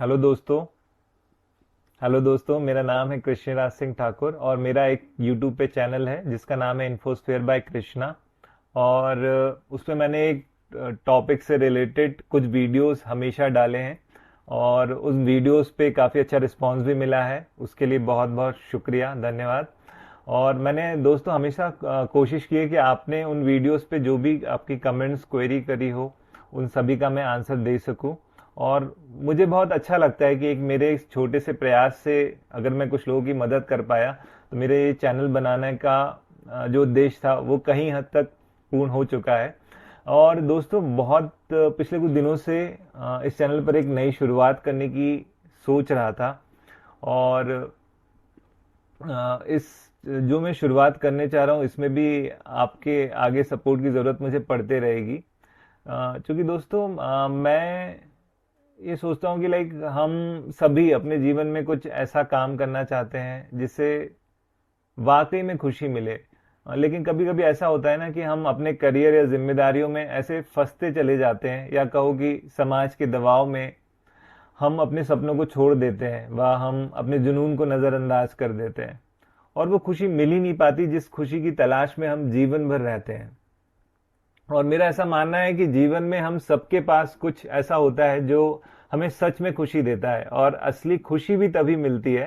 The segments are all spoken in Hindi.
हेलो दोस्तों मेरा नाम है कृष्णराज सिंह ठाकुर और मेरा एक यूट्यूब पे चैनल है जिसका नाम है इन्फोस्फेयर बाय कृष्णा। और उसमें मैंने एक टॉपिक से रिलेटेड कुछ वीडियोस हमेशा डाले हैं और उस वीडियोस पे काफ़ी अच्छा रिस्पांस भी मिला है। उसके लिए बहुत बहुत शुक्रिया, धन्यवाद। और मैंने दोस्तों हमेशा कोशिश की है कि आपने उन वीडियोस पे जो भी आपकी कमेंट्स क्वेरी करी हो उन सभी का मैं आंसर दे सकूं। और मुझे बहुत अच्छा लगता है कि एक मेरे इस छोटे से प्रयास से अगर मैं कुछ लोगों की मदद कर पाया तो मेरे ये चैनल बनाने का जो उद्देश्य था वो कहीं हद तक पूर्ण हो चुका है। और दोस्तों बहुत पिछले कुछ दिनों से इस चैनल पर एक नई शुरुआत करने की सोच रहा था। और इस जो मैं शुरुआत करने चाह रहा हूँ इसमें भी आपके आगे सपोर्ट की ज़रूरत मुझे पड़ते रहेगी। क्योंकि दोस्तों मैं ये सोचता हूँ कि लाइक हम सभी अपने जीवन में कुछ ऐसा काम करना चाहते हैं जिससे वाकई में खुशी मिले। लेकिन कभी कभी ऐसा होता है ना कि हम अपने करियर या जिम्मेदारियों में ऐसे फंसते चले जाते हैं या कहो कि समाज के दबाव में हम अपने सपनों को छोड़ देते हैं व हम अपने जुनून को नज़रअंदाज कर देते हैं और वो खुशी मिल ही नहीं पाती जिस खुशी की तलाश में हम जीवन भर रहते हैं। और मेरा ऐसा मानना है कि जीवन में हम सबके पास कुछ ऐसा होता है जो हमें सच में खुशी देता है और असली खुशी भी तभी मिलती है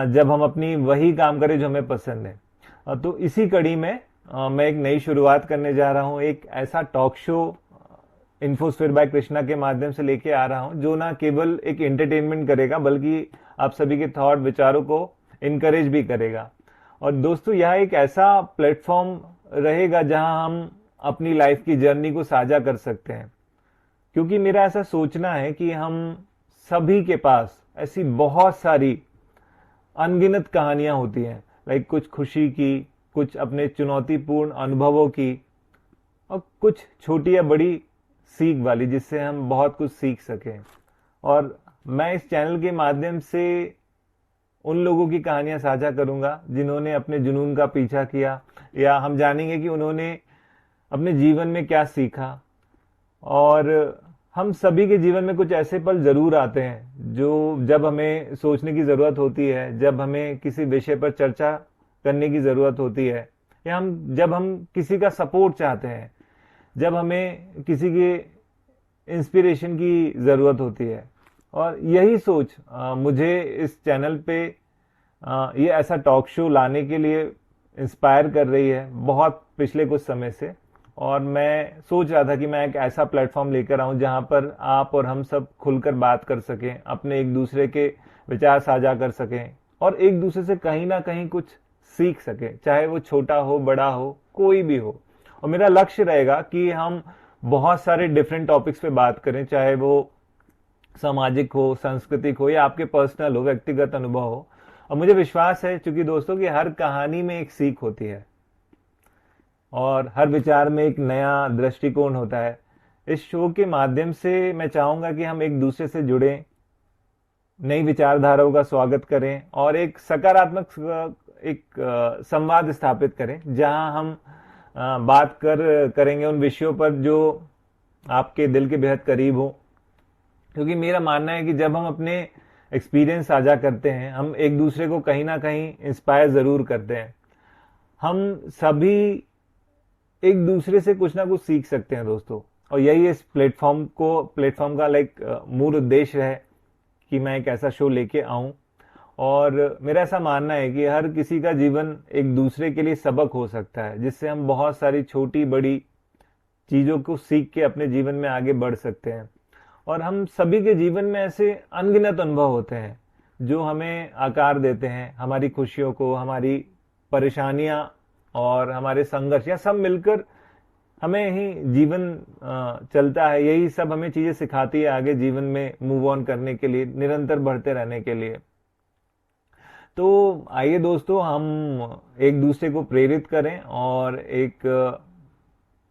जब हम अपनी वही काम करें जो हमें पसंद है। तो इसी कड़ी में मैं एक नई शुरुआत करने जा रहा हूँ, एक ऐसा टॉक शो इन्फोस्फेयर बाय कृष्णा के माध्यम से लेके आ रहा हूँ जो ना केवल एक एंटरटेनमेंट करेगा बल्कि आप सभी के थॉट विचारों को इनकरेज भी करेगा। और दोस्तों यह एक ऐसा प्लेटफॉर्म रहेगा जहां हम अपनी लाइफ की जर्नी को साझा कर सकते हैं। क्योंकि मेरा ऐसा सोचना है कि हम सभी के पास ऐसी बहुत सारी अनगिनत कहानियां होती हैं, लाइक कुछ खुशी की, कुछ अपने चुनौतीपूर्ण अनुभवों की और कुछ छोटी या बड़ी सीख वाली जिससे हम बहुत कुछ सीख सकें। और मैं इस चैनल के माध्यम से उन लोगों की कहानियां साझा करूंगा जिन्होंने अपने जुनून का पीछा किया, या हम जानेंगे कि उन्होंने अपने जीवन में क्या सीखा। और हम सभी के जीवन में कुछ ऐसे पल जरूर आते हैं जो जब हमें सोचने की जरूरत होती है, जब हमें किसी विषय पर चर्चा करने की जरूरत होती है, या जब हम किसी का सपोर्ट चाहते हैं, जब हमें किसी के इंस्पिरेशन की जरूरत होती है। और यही सोच मुझे इस चैनल पे ये ऐसा टॉक शो लाने के लिए इंस्पायर कर रही है बहुत पिछले कुछ समय से। और मैं सोच रहा था कि मैं एक ऐसा प्लेटफॉर्म लेकर आऊं जहां पर आप और हम सब खुलकर बात कर सकें, अपने एक दूसरे के विचार साझा कर सकें और एक दूसरे से कहीं ना कहीं कुछ सीख सकें, चाहे वो छोटा हो बड़ा हो कोई भी हो। और मेरा लक्ष्य रहेगा कि हम बहुत सारे डिफरेंट टॉपिक्स पे बात करें, चाहे वो सामाजिक हो, सांस्कृतिक हो या आपके पर्सनल हो, व्यक्तिगत अनुभव हो। और मुझे विश्वास है चूंकि दोस्तों कि हर कहानी में एक सीख होती है और हर विचार में एक नया दृष्टिकोण होता है। इस शो के माध्यम से मैं चाहूंगा कि हम एक दूसरे से जुड़ें, नई विचारधाराओं का स्वागत करें और एक सकारात्मक संवाद स्थापित करें जहां हम बात करेंगे उन विषयों पर जो आपके दिल के बेहद करीब हो। क्योंकि मेरा मानना है कि जब हम अपने एक्सपीरियंस साझा करते हैं हम एक दूसरे को कहीं ना कहीं इंस्पायर जरूर करते हैं। हम सभी एक दूसरे से कुछ ना कुछ सीख सकते हैं दोस्तों। और यही इस प्लेटफॉर्म का लाइक मूल उद्देश्य है कि मैं एक ऐसा शो लेके आऊं। और मेरा ऐसा मानना है कि हर किसी का जीवन एक दूसरे के लिए सबक हो सकता है जिससे हम बहुत सारी छोटी बड़ी चीजों को सीख के अपने जीवन में आगे बढ़ सकते हैं। और हम सभी के जीवन में ऐसे अनगिनत अनुभव होते हैं जो हमें आकार देते हैं, हमारी खुशियों को, हमारी परेशानियां और हमारे संघर्ष, या सब मिलकर हमें ही जीवन चलता है। यही सब हमें चीजें सिखाती है आगे जीवन में मूव ऑन करने के लिए, निरंतर बढ़ते रहने के लिए। तो आइए दोस्तों हम एक दूसरे को प्रेरित करें और एक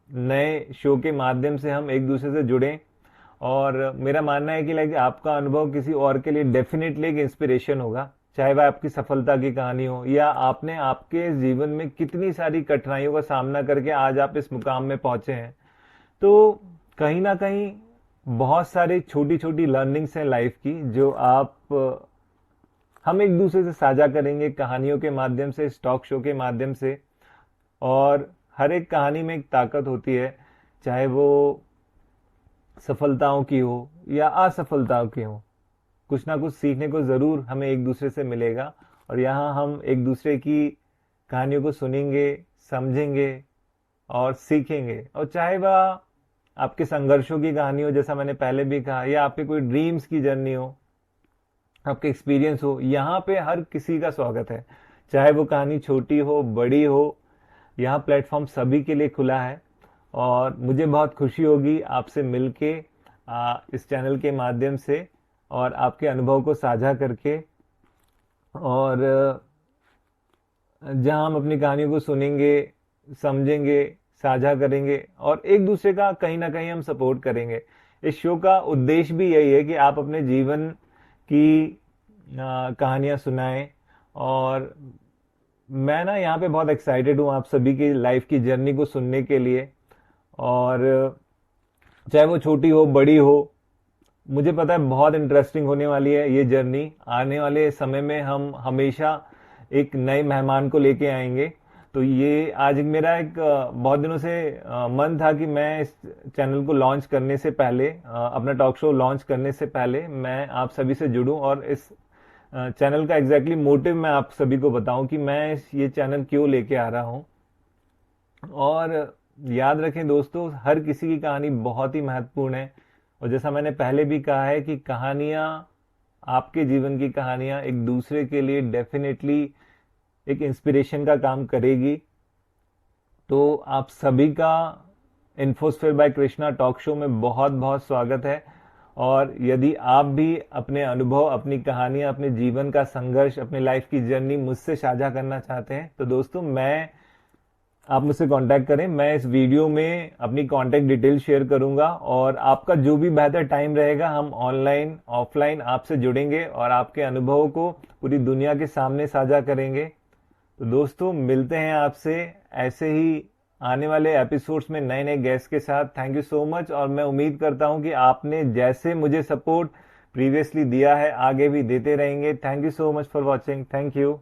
नए शो के माध्यम से हम एक दूसरे से जुड़ें। और मेरा मानना है कि लाइक आपका अनुभव किसी और के लिए डेफिनेटली एक इंस्पिरेशन होगा, चाहे वह आपकी सफलता की कहानी हो या आपने आपके जीवन में कितनी सारी कठिनाइयों का सामना करके आज आप इस मुकाम में पहुंचे हैं। तो कहीं ना कहीं बहुत सारी छोटी छोटी लर्निंग्स हैं लाइफ की जो हम एक दूसरे से साझा करेंगे कहानियों के माध्यम से, स्टॉक शो के माध्यम से। और हर एक कहानी में एक ताकत होती है, चाहे वो सफलताओं की हो या असफलताओं की हो। कुछ ना कुछ सीखने को ज़रूर हमें एक दूसरे से मिलेगा। और यहाँ हम एक दूसरे की कहानियों को सुनेंगे, समझेंगे और सीखेंगे। और चाहे वह आपके संघर्षों की कहानी हो, जैसा मैंने पहले भी कहा, या आपके कोई ड्रीम्स की जर्नी हो, आपके एक्सपीरियंस हो, यहाँ पे हर किसी का स्वागत है। चाहे वो कहानी छोटी हो, बड़ी हो, यहाँ प्लेटफॉर्म सभी के लिए खुला है। और मुझे बहुत खुशी होगी आपसे मिलके इस चैनल के माध्यम से और आपके अनुभव को साझा करके। और जहां हम अपनी कहानियों को सुनेंगे, समझेंगे, साझा करेंगे और एक दूसरे का कहीं ना कहीं हम सपोर्ट करेंगे। इस शो का उद्देश्य भी यही है कि आप अपने जीवन की कहानियां सुनाएं। और मैं ना यहाँ पे बहुत एक्साइटेड हूँ आप सभी की लाइफ की जर्नी को सुनने के लिए। और चाहे वो छोटी हो, बड़ी हो, मुझे पता है बहुत इंटरेस्टिंग होने वाली है ये जर्नी। आने वाले समय में हम हमेशा एक नए मेहमान को लेके आएंगे। तो ये आज मेरा एक बहुत दिनों से मन था कि मैं इस चैनल को लॉन्च करने से पहले, अपना टॉक शो लॉन्च करने से पहले मैं आप सभी से जुड़ूं और इस चैनल का एग्जैक्टली मोटिव मैं आप सभी को बताऊं कि मैं ये चैनल क्यों लेके आ रहा हूं। और याद रखें दोस्तों, हर किसी की कहानी बहुत ही महत्वपूर्ण है। और जैसा मैंने पहले भी कहा है कि कहानियां, आपके जीवन की कहानियां एक दूसरे के लिए डेफिनेटली एक इंस्पिरेशन का काम करेगी। तो आप सभी का इन्फोस्फेयर बाय कृष्णा टॉक शो में बहुत बहुत स्वागत है। और यदि आप भी अपने अनुभव, अपनी कहानियां, अपने जीवन का संघर्ष, अपनी लाइफ की जर्नी मुझसे साझा करना चाहते हैं तो दोस्तों आप मुझसे कांटेक्ट करें। मैं इस वीडियो में अपनी कांटेक्ट डिटेल शेयर करूंगा और आपका जो भी बेहतर टाइम रहेगा हम ऑनलाइन, ऑफलाइन आपसे जुड़ेंगे और आपके अनुभवों को पूरी दुनिया के सामने साझा करेंगे। तो दोस्तों मिलते हैं आपसे ऐसे ही आने वाले एपिसोड्स में नए नए गेस्ट के साथ। Thank you so much. और मैं उम्मीद करता हूं कि आपने जैसे मुझे सपोर्ट प्रीवियसली दिया है आगे भी देते रहेंगे। Thank you so much for watching. Thank you.